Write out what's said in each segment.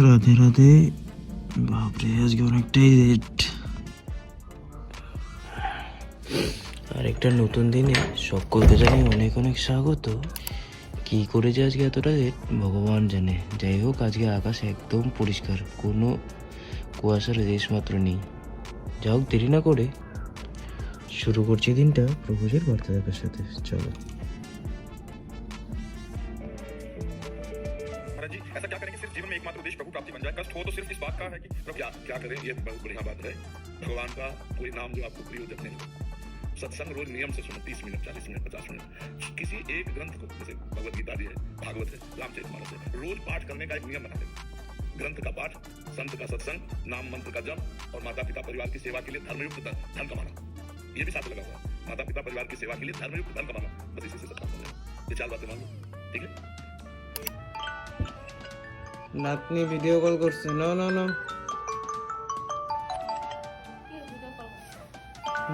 রাধে রাধে। বাপরে আজকে অনেকটাই লেট। আর একটা নতুন দিনে সকলকে জানাই অনেক অনেক স্বাগত। কি করে যে আজকে এতটা লেট ভগবান জানে। যাই হোক, আজকে আকাশ একদম পরিষ্কার, কোনো কুয়াশার রেশ মাত্র নেই। যা হোক, দেরি না করে শুরু করছি দিনটা প্রভুজের বার্তা দেখার সাথে। চলো। जी ऐसा क्या करें कि सिर्फ जीवन में एकमात्र उद्देश्य प्रभु प्राप्ति बन जाए। कष्ट हो तो सिर्फ इस बात का है कि प्रभु क्या करें, ये बहुत बढ़िया बात है। भगवान का कोई नाम जो आपको प्रिय हो जपने लो। सत्संग रोज नियम से सुनो, 30 मिनट 40 मिनट 50 मिनट। किसी एक ग्रंथ को, जैसे भगवत गीता जी है, भागवत है, रामचरितमानस है, रोज पाठ करने का एक नियम बना दें। ग्रंथ का पाठ, संत का सत्संग, नाम मंत्र का जप और माता पिता परिवार की सेवा के लिए धर्मयुक्त धन कमाना, ये भी साथ लगा हुआ है। माता पिता परिवार की सेवा के लिए धर्मयुक्त धन कमाना, बस इसी से सब काम हो जाएगा। ये 4 बातें मान लो, ठीक है। নাতনি ভিডিও কল করছে। না না না,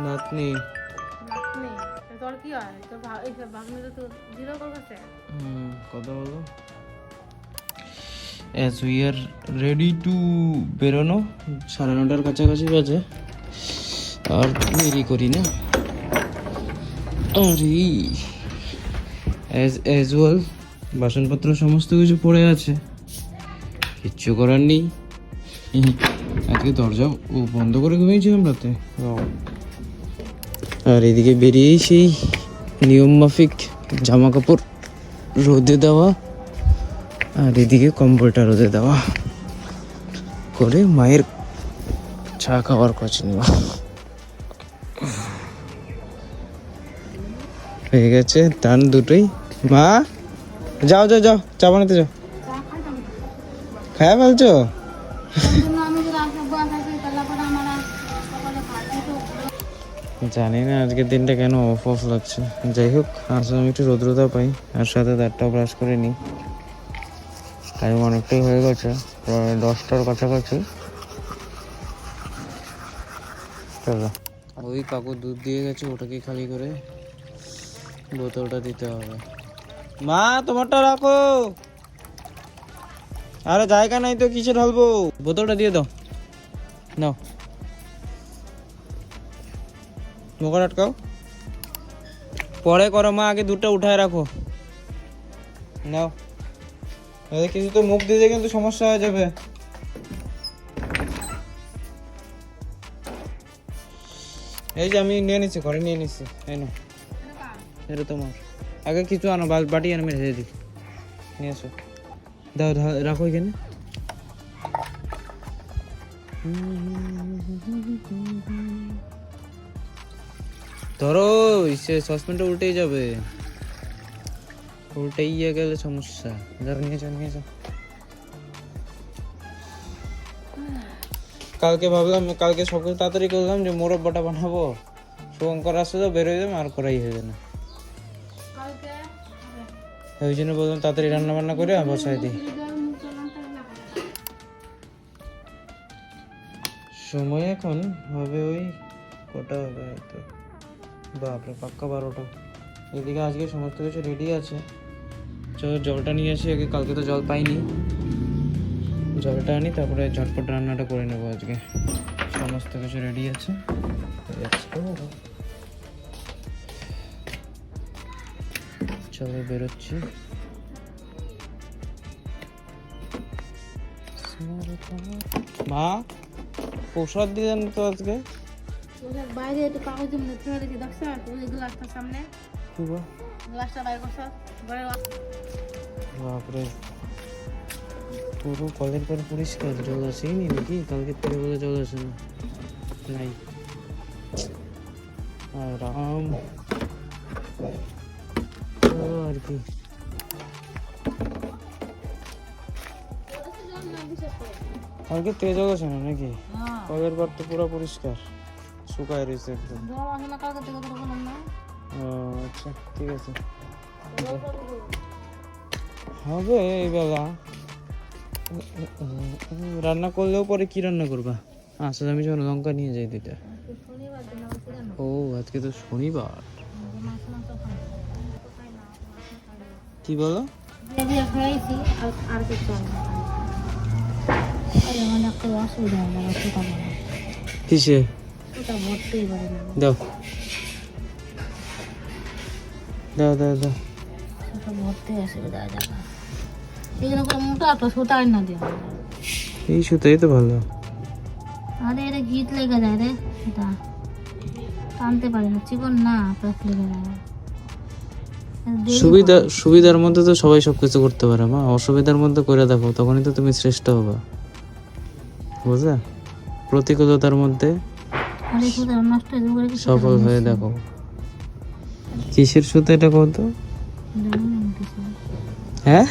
নাতনি তোর কি হয়? তোর ভাগ্নে তো ভিডিও কল করছে। কথা বলো। As we are ready to বেরোনো, 9:30 কাছাকাছি বাজে। আর দেরি করি না। আরে অ্যাজ ইউজুয়াল বাসনপত্র সমস্ত কিছু পড়ে আছে, কিচ্ছু করার নেই। আজকে দরজা বন্ধ করে ঘুমিয়েছিলাম রাতে। আর এদিকে বেরিয়েই সেই নিয়ম মাফিক জামা কাপড় রোদে দেওয়া, আর এদিকে কম্বলটা রোদে দেওয়া করে মায়ের চা খাওয়ার খোঁজ নেওয়া হয়ে গেছে। টান দুটোই। মা যাও যাও যাও, চা বানাতে যাও। খায়া ফেলছো? জানি না আজকের দিনটা কেন অফ অফ লাগছে। যাই হোক, আসলে আমি একটু রোদ্রতা পাই, আর সাথে দাঁতটাও ব্রাশ করে নিই। টাইম অনেকটাই হয়ে গেছে, প্রায় 10টার কাছাকাছি। চলো, ওই কাকু দুধ দিয়ে গেছে, ওটাকে খালি করে বোতলটা দিতে হবে। মা তোমারটা রাখো। আরে জায়গা নাই তো কিসে ঢালবো? বোতলটা দিয়ে দাও। নাও, মুখটা আটকাও। পরে করো মা, আগে দুধটা উঠায় রাখো। নাও, কিছু তো মুখ দিতে কিন্তু সমস্যা হয়ে যাবে। এই যে আমি নিয়ে নিচ্ছি, ঘরে নিয়ে নিচ্ছি। এই নাও, এটা তোমার। আগে কিছু আনো, বাটি আনো, আমি রেখে দিই। নিয়ে এসো, দাও রাখো এখানে। ধরো, সসপ্যানটা উল্টেই যাবে, উল্টেই গেলে সমস্যা। ধরো, নিয়ে যাও নিয়ে যাও। কালকে ভাবলাম, কালকে সকালে তাড়াতাড়ি করলাম যে মোরব্বাটা বানাবো, শুভঙ্কর আসলে তো বেরোয় যাবে, আর করাই হবে না। ওই জন্য বললাম তাড়াতাড়ি রান্না বান্না করে বসাই দিই। সময় এখন হবে ওই কটা হবে হয়তো, বাপরে পাক্কা 12টা। এদিকে আজকে সমস্ত কিছু রেডি আছে। চলো জলটা নিয়ে আসি আগে, কালকে তো জল পাইনি। জলটা আনি, তারপরে ঝটপট রান্নাটা করে নেবো। আজকে সমস্ত কিছু রেডি আছে। চলো বেরোচ্ছি। মা প্রসাদ দিলেন তো আজকে? বাইরে একটু কাগজ দেখি, দেখছো ওই গ্লাসটার সামনে গ্লাসটা বাইরে করছো। বাপরে, পুরো কলের পর পরিষ্কার জল আসেনি নাকি? কালকে থেকে বলে জল আসে না, নাই। আরাম আর কি। কালকে থেকে জল আসে না নাকি? কলের পর তো পুরো পরিষ্কার, শুকায় রয়েছে একদম। ও আচ্ছা, ঠিক আছে, হবে এই বেলা। রান্না করলেও পরে কি রান্না করবা? আচ্ছা, আমি যখন লঙ্কা নিয়ে যাই দুইটা। ও আজকে তো শনিবার। কি বলো? দিয়ে খাইছি আর কিছু চাই না। আরে মানে একটা অসুবিধা হয়ে যাবে সেটা বলো। কিসে? ওটা ভরতেই পারে না। দাও দাও দাও দাও। ওটা ভরতে অসুবিধা হয়ে যাবে। এগুলো করে মোটা একটা সুতাই না দিয়ে। এই সুতাই তো ভালো। আরে এটা গিট লেগে যায় রে, এটা টানতে পারে না, চিকন না, প্যাক লেগে যায়। সুবিধার মধ্যে তো সবাই সবকিছু করতে পারে মা, অসুবিধার মধ্যে করে দেখো, তখনই তো তুমি শ্রেষ্ঠ হবা, বুঝলা? প্রতিকূলতার মধ্যে আরে সুতা নষ্ট হয়ে যাবে কি সফল হয়ে দেখো। কিসের সুতা এটা কত? হ্যাঁ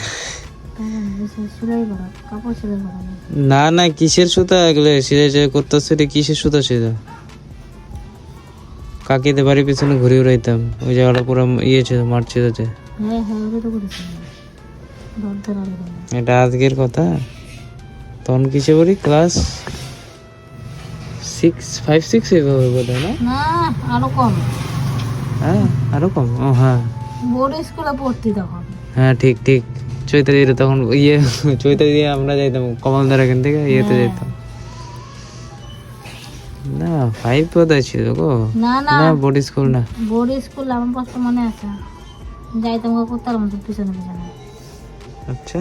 সেলাই করা, কাপড় সেলাই করা না। না না, কিসের সুতা এগুলো সিলাই করতেছে? এটা কিসের সুতা সেটা? কাকিতে বাড়ির পিছনে ঘুরে উড়াইতাম, ওই জায়গাটা পুরো ইয়ে ছিল, মাঠ ছিল যে। হ্যাঁ হ্যাঁ, ওটা তো করেছি। দরদার আলু বানা। এটা আজকের কথা। তখন কিসে পড়ি? ক্লাস 5-6 এভাবে বোধ হয় না? না, আরো কম। হ্যাঁ আরো কম। ও হ্যাঁ বোর্ড স্কুলে পড়তি তখন। হ্যাঁ ঠিক ঠিক। চৈতালি তখন ইয়ে, চৈতালি দিয়ে আমরা যাইতাম কমলদার এখান থেকে ইয়েতে হ্যাঁ। যাইতাম। না 5 বোধহয় ছিল গো। না না, না বোর্ড স্কুল না। বোর্ড স্কুল আমার কষ্ট মনে আছে। যাইতাম করতাম পিছনে পিছনে। আচ্ছা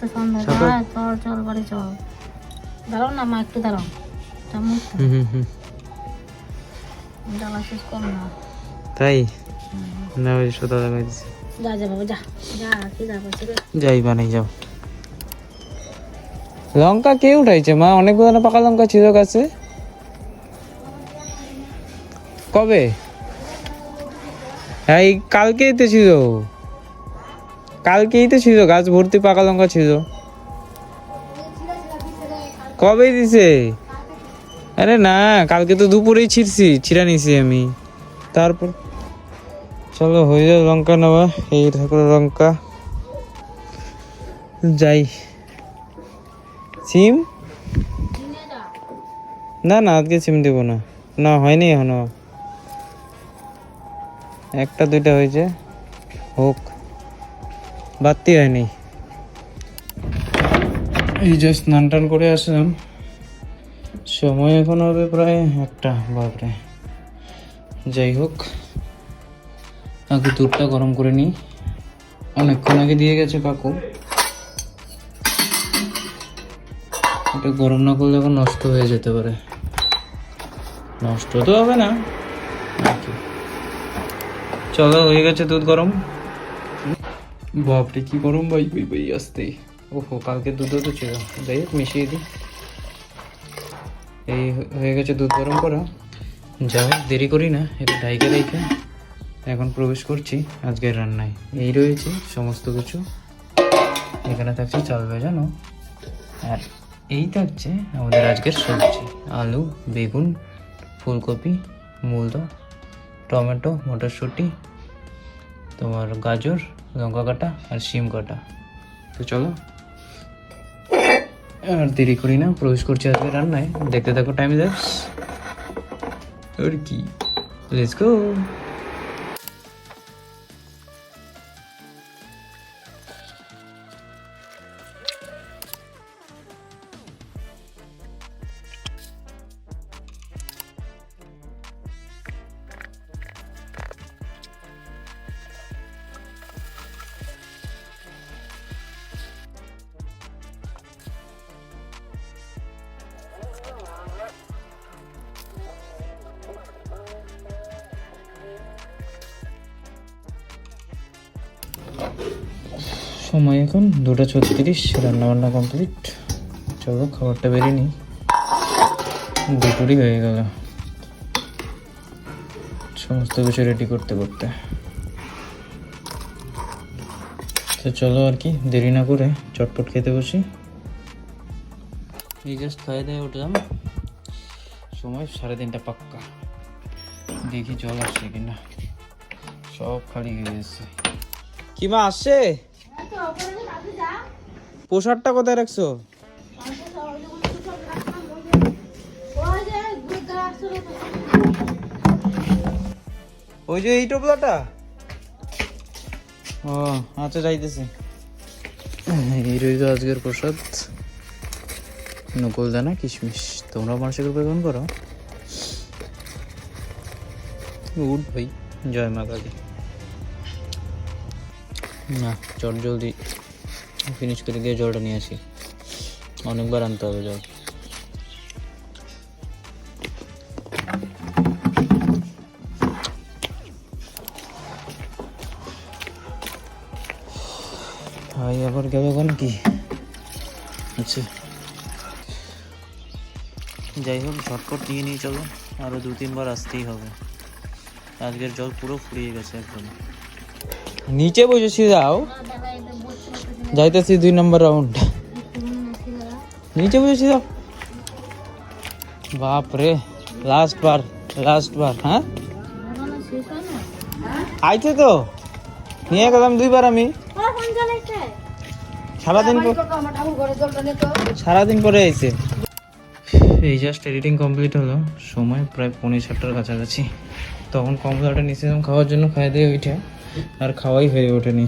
তো সন্ধ্যা হয়, চল চল বাড়ি চল। দাঁড়াও না মা, একটু দাঁড়াও। হুম। জ্বালা শেষ কর না। তাই না, ওই সুতা লাগাই দিছি। যা যা বাবা যা যা, কি যাবো ছেড়ে। যাই বানাই যাও। লঙ্কা কে উঠাইছে মা? অনেকগুলো না পাকা লঙ্কা ছিল গাছে। কবে? হ্যাঁ এই কালকেই তো ছিল, কালকেই তো ছিল, গাছ ভর্তি পাকা লঙ্কা ছিল। কবে দিছে? আরে না, কালকে তো দুপুরেই ছিঁড়া নিছি আমি। তারপর চলো হয়ে যাও লঙ্কা নেওয়া। এই ঠাকুর লঙ্কা যাই। সিম না না, আজকে সিম দেবো না। না হয়নি এখনো, 1-2টা হয়েছে, হোক, বাড়তি হয়নি। এই যে স্নান টান করে আসলাম, সময় এখন হবে প্রায় 1টা। বাপরে, যাই হোক আগে দুধটা গরম করে নিই। অনেকক্ষণ আগে দিয়ে গেছে কাকু। এটা গরম না করলে এখন নষ্ট হয়ে যেতে পারে। নষ্ট তো হবে না নাকি? চলো হয়ে গেছে দুধ গরম। বাপরে কি গরম ভাই ভাই ভাই, আসতে। ওহো, কালকে দুধও তো ছিল, যাই হোক মিশিয়ে দিই। এই হয়ে গেছে দুধ গরম করা। যাই হোক দেরি করি না, এটা ঢাইকে রেখে এখন প্রবেশ করছি আজকের রান্নায়। এই রয়েছে সমস্ত কিছু। এখানে থাকছে চাল ভেজানো, আর এই থাকছে আমাদের আজকের সবজি: আলু, বেগুন, ফুলকপি, মূলো, টমেটো, মটরশুঁটি, তোমার গাজর, লঙ্কা কাটা আর শিম কাটা। তো চলো আর দেরি করি না, প্রবেশ করছি আজকে রান্নায়। দেখতে থাকো টাইম ল্যাপস। আর কি, লেটস গো। সময় এখন 2:36, রান্নাবান্না কমপ্লিট। চলো খাবারটা বেরিয়ে নিই, দুপুরই হয়ে গেল সমস্ত কিছু রেডি করতে করতে। তো চলো আর কি দেরি না করে চটপট খেতে বসি। এই জাস্ট খাই দিয়ে উঠলাম, সময় 3:30 পাক্কা। দেখি জল আসছে কিনা, সব খালি হয়ে গেছে। কি মা আসছে? পোশাকটা কোথায় রাখছো? ওই যে এই টোপলাটা ও আচ্ছা যাইতেছি। এই রইল আজকের প্রসাদ, নকুলদানা কিশমিশ। তোমরা মানসিক রূপে গ্রহণ করো। উঠ ভাই, জয় মা কালী। না চট জলদি ফিনিশ করে গিয়ে জলটা নিয়ে আসি, অনেকবার আনতে হবে জল। ভাই আবার গেবে কোন কি? আচ্ছা যাই হোক, ঝটপট নিয়ে নিয়ে চলো, আরও 2-3 বার আসতেই হবে। আজকের জল পুরো ফুরিয়ে গেছে একদম। নিচে বসেছি, যাও যাইতেছি 2 নম্বর রাউন্ড। নিচে বসেছি, যাও। বাপ রে, লাস্ট বার। হ্যাঁ আইছে তো, নিয়ে গেলাম 2 বার আমি। সারাদিন পরে আইছে। এই জাস্ট এডিটিং কমপ্লিট হলো, সময় প্রায় 7:45-র কাছাকাছি। তখন কমলাটা নিয়েছিলাম খাওয়ার জন্য, খাই দিয়ে উঠে আর খাওয়াই হয়ে ওঠেনি।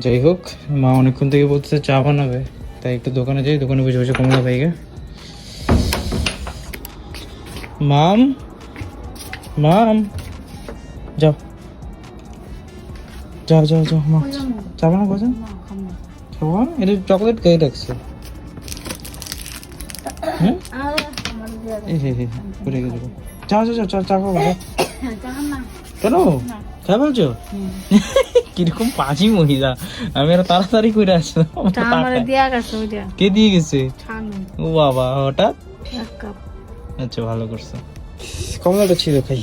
যাই হোক, মা অনেকক্ষণ থেকে বলতেছে চা বানাবে, তাই একটু দোকানে যাই, দোকানে বসে বসে কমলা ভাইকে। মাম যাও মা চা বানাবো। খাবো না, এটা চকলেট খেয়ে রাখছে। হ্যাঁ করে গেল। চা খাবো কেন খাই বলছো? কিরকম পাঁচি মহিলা, আমি আর তাড়াতাড়ি করে আসলাম। কে দিয়ে গেছে? ও বাবা, হঠাৎ। আচ্ছা ভালো করছো, কমলাটা ছিল খাই।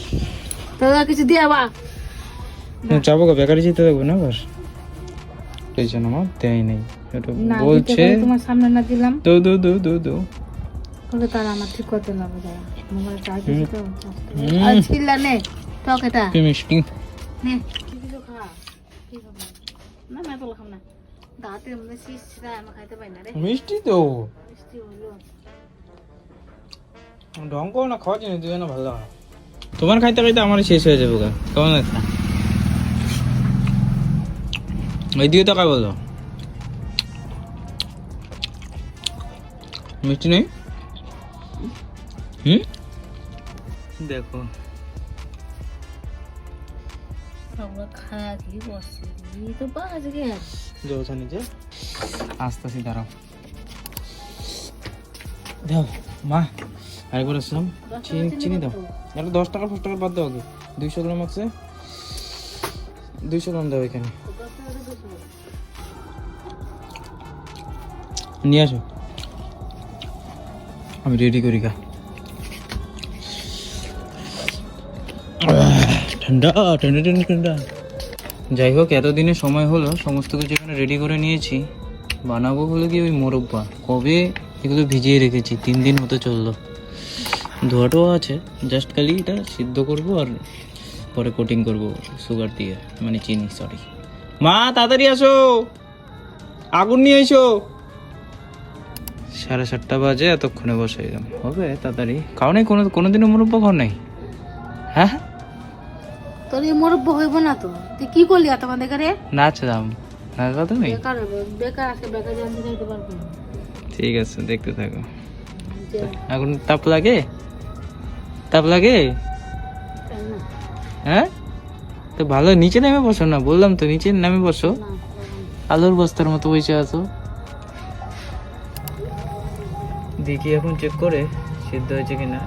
কিছু দিয়া বা যাবো গা, বেকারি যেতে দেবো না আবার, এই জন্য আমার দেয় নেই। বলছে তোমার সামনে না দিলাম দো তার আমার ঠিক করতে লাগবে। মোবাইল চার্জ দিতে তো আর ছিলা নে টকেটা মিষ্টি। নে কিছু খা, কি খাবো না, আমি তো খাম না, দাঁতের মধ্যে শিশরা আমি খাইতে পাই না রে। মিষ্টি তো মিষ্টি হলো ঢং করো না, খাওয়া জিনিস দিবে না, ভালো লাগে না। তোমার খাইতে খাইতে আমার শেষ হয়ে যাবে গা। কেমন লাগছে? ওই দিকে টাকা বলো, মিষ্টি নেই? দেখো আমরা খায়া কি বসছি তো বাজ গে জলসা নিচে আস্তে দাঁড়াও। দাও মা, আরেকবার আসলাম। চিনি দাও, একটা 10 টাকা 5 টাকা বাদ দাও আগে। 200 গ্রাম আছে, 200 গ্রাম দাও এখানে নিয়ে আসো, আমি রেডি করি গা। ঠান্ডা। যাই হোক, এতদিনে সময় হলো, সমস্ত কিছু এখানে রেডি করে নিয়েছি। বানাবো হলো কি ওই মোরব্বা, কবে এগুলো ভিজিয়ে রেখেছি, 3 দিন হতে চললো। ধোয়াটাও আছে, জাস্ট খালি এটা সিদ্ধ করবো আর পরে কোটিং করবো সুগার দিয়ে, মানে চিনি, সরি। মা তাড়াতাড়ি আসো, আগুন নিয়ে এসো। 7:30 বাজে, এতক্ষণে বসে হবে তাড়াতাড়ি। খাও নাই কোনোদিনও মোরব্বা খাও নাই? হ্যাঁ তোর এই মুরব্বি হইব না তো, তুই কি করলি তোমাদের ঘরে? নাচলাম, নাচবা তুমি? বেকার আছে, বেকার জানতে চাইতে পারবো না। ঠিক আছে, দেখতে থাকো। এখন তাপ লাগে? হ্যাঁ তো ভালো, নিচে নেমে বসো না, বললাম তো নিচে নেমে বসো। আলুর বস্তার মতো বসে আছো। দেখি এখন চেক করে সিদ্ধ হয়েছে কিনা।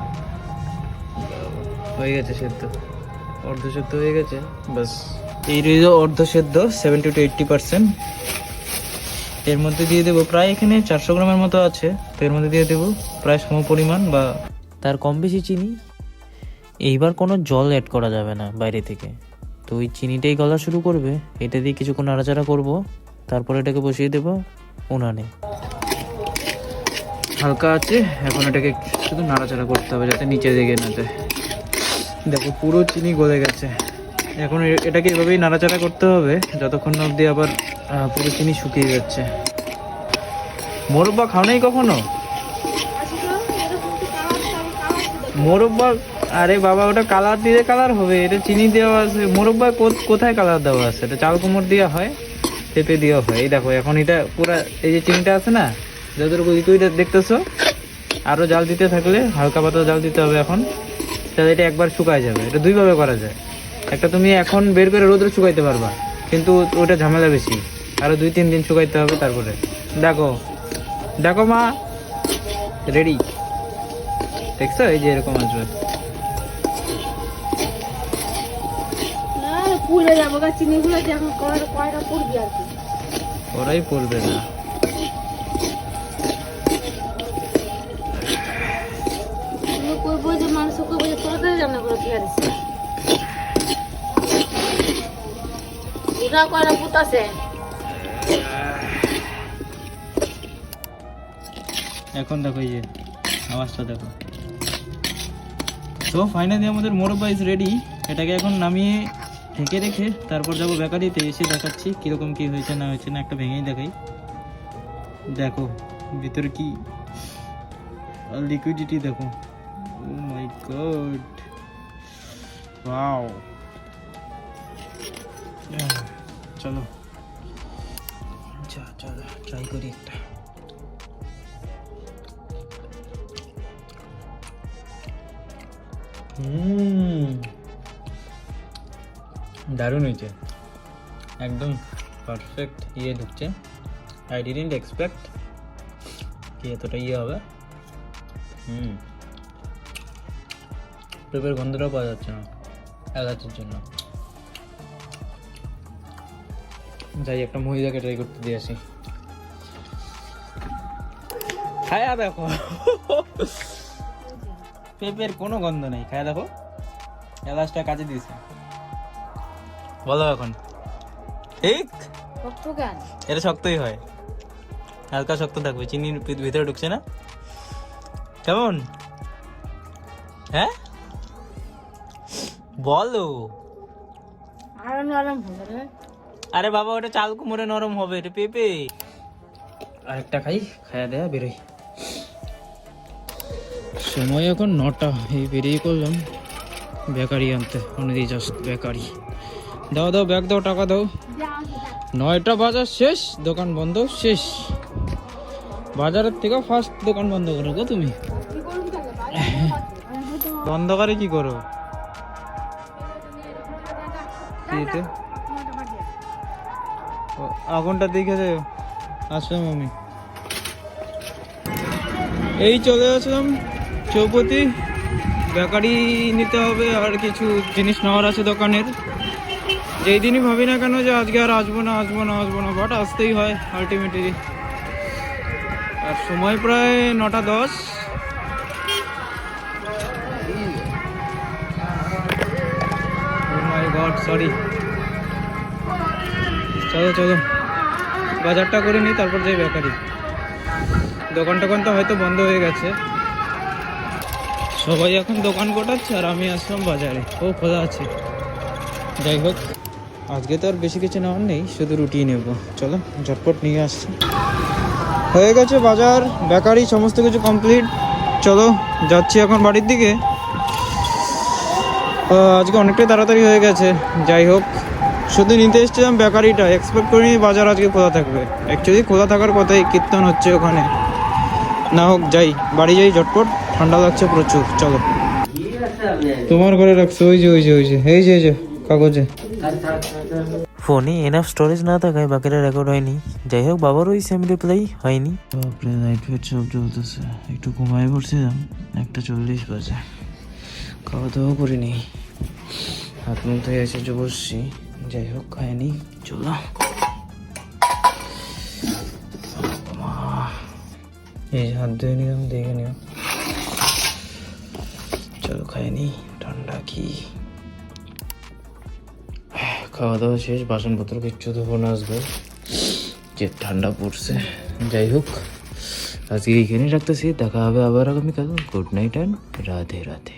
হয়ে গেছে সিদ্ধ, অর্ধ সেদ্ধ হয়ে গেছে, বাস। এই রইল অর্ধ সেদ্ধ, 70 to 80%। এর মধ্যে দিয়ে দেবো প্রায়, এখানে 400 গ্রামের মতো আছে, তো এর মধ্যে দিয়ে দেবো প্রায় সম পরিমাণ বা তার কম বেশি চিনি। এইবার কোনো জল অ্যাড করা যাবে না বাইরে থেকে, তো ওই চিনিটাই গলা শুরু করবে। এটা দিয়ে কিছুক্ষণ নাড়াচাড়া করবো, তারপর এটাকে বসিয়ে দেবো উনানে। হালকা আছে, এখন এটাকে শুধু নাড়াচাড়া করতে হবে যাতে নিচে লেগে না যায়। দেখো পুরো চিনি গলে গেছে। এখন এটাকে এভাবেই নাড়াচাড়া করতে হবে যতক্ষণ না অবধি আবার পুরো চিনি শুকিয়ে যাচ্ছে। মোরব্বা খাও নাই কখনো? মোরব্বা আরে বাবা ওটা কালার দিলে কালার হবে, এটা চিনি দেওয়া আছে। মোরব্বা কোথায় কালার দেওয়া আছে? এটা চাল কুমড় দেওয়া হয়, পেঁপে দেওয়া হয়। এই দেখো এখন এটা পুরা এই যে চিনিটা আছে না, যতটুকু লিকুইড দেখতেছো, আরো জাল দিতে থাকলে হালকা পাতলা জাল দিতে হবে এখন, তাহলে এটা একবার শুকায় যাবে। এটা দুইভাবে করা যায়। একটা তুমি এখন বের করে রোদে শুকাইতে পারবা, কিন্তু ওটা ঝামেলা বেশি, আরো 2-3 দিন শুকাইতে হবে। তারপরে দেখো দেখো মা রেডি, দেখছো এই যে এরকম আসবে। আর পুড়ে যাবো গা চিনিগুলো, যখন কয়টা পুড়বি আর কি। ওরাই পড়বে না। তুমি করবো যে মানুষ করবো যে তরকারি রান্না করে খেয়ে দিচ্ছে। ওরা কয়টা পুত আছে। এখন দেখো এই যে আওয়াজটা দেখো। তো ফাইনালি আমাদের মোরব্বা ইজ রেডি। এটাকে এখন নামিয়ে ঢেকে রেখে তারপর যাবো বেকারিতে, এসে দেখাচ্ছি কিরকম কি হয়েছে না হয়েছে। না একটা ভেঙেই দেখাই, দেখো ভিতরে কি লিকুইডিটি দেখো। ও মাই গড, ওয়াও। চলো চলো ট্রাই করি একটা। দারুণ হয়েছে, একদম পারফেক্ট ইয়ে ঢুকছে। আই ডিডন্ট এক্সপেক্ট কি এতটা ইয়ে হবে। পেঁপের গন্ধটাও পাওয়া যাচ্ছে না এলাচের জন্য। যাই একটা মহিলাকে ট্রাই করতে দিয়ে আসি। খায়া দেখো, পেঁপের কোনো গন্ধ নেই। খায়া দেখো, এলাচটা কাজে দিয়েছে। বলো এখন ঠিক? এটা শক্তই হয়, হালকা শক্ত থাকবে, চিনি ভিতরে ঢুকছে না। কেমন? হ্যাঁ বলো। আরে বাবা ওটা চাল কুমড়ে নরম হবে, এটা পেঁপে। আরেকটা খাই, খায়া দেয়া বেরোই। সময় এখন 9টা, এই বেরিয়ে করলাম বেকারি আনতে। অনেক জাস্ট বেকারি। দাও দাও ব্যাগ দাও, টাকা দাও। 9টা বাজার শেষ, দোকান বন্ধ শেষ। বাজারের থেকে ফার্স্ট দোকান বন্ধ করো গো তুমি। বন্ধ করে কি করো? আগুনটা দেখে যাও। আসলাম আমি, এই চলে আসলাম চৌপতি। বেকারি নিতে হবে, আর কিছু জিনিস নেওয়ার আছে দোকানের। যেই দিনই ভাবি না কেন যে আজকে আর আসবো না, বাট আসতেই হয় আলটিমেটলি। আর সময় প্রায় 9টা 10। সরি, চলো বাজারটা করে নিই, তারপর যাই বেকারি। দোকান টোকান তো হয়তো বন্ধ হয়ে গেছে, সবাই এখন দোকান গোটাচ্ছে, আর আমি আসলাম বাজারে। ও খোলা আছে। যাই হোক, আজকে তো আর বেশি কিছু নেওয়ার নেই, শুধু রুটি নেব। চলো ঝটপট নিয়ে আসছি। হয়ে গেছে বাজার, বেকারি সমস্ত কিছু কমপ্লিট। চলো যাচ্ছি এখন বাড়ির দিকে। আজকে অনেকটাই তাড়াতাড়ি হয়ে গেছে। যাই হোক, শুধু নিতে এসেছিলাম বেকারিটা, এক্সপেক্ট করিনি বাজার আজকে খোলা থাকবে। অ্যাকচুয়ালি খোলা থাকার কথাই, কীর্তন হচ্ছে ওখানে। না হোক, যাই বাড়ি যাই ঝটপট, ঠান্ডা লাগছে প্রচুর। চলো। তোমার ঘরে রাখছো? ওই যে এই যে কাগজে। ফোনে এনাফ স্টোরেজ না থাকায় বাকিটা রেকর্ড হয়নি। যাই হোক, বাবারও ওই সেম রিপ্লাই হয়নি। বাপরে, লাইট ফাইট সব জ্বলতেছে। একটু ঘুমাই পড়ছিলাম, 1:40 বাজে। খাওয়া দাওয়া করিনি, হাত মুখ ধুয়ে এসে বসছি। যাই হোক, খাইনি। চলো এই হাত ধুয়ে নিলাম, দেখে নিও। চলো খাইনি, ঠান্ডা কি। খাওয়া দাওয়া শেষ, বাসনপত্র কিচ্ছু ধোবো না, আসবে যে ঠান্ডা পড়ছে। যাই হোক, আজকে এইখানে রাখতেছি। দেখা হবে আবার আগামীকাল। Good night and Radhe Radhe.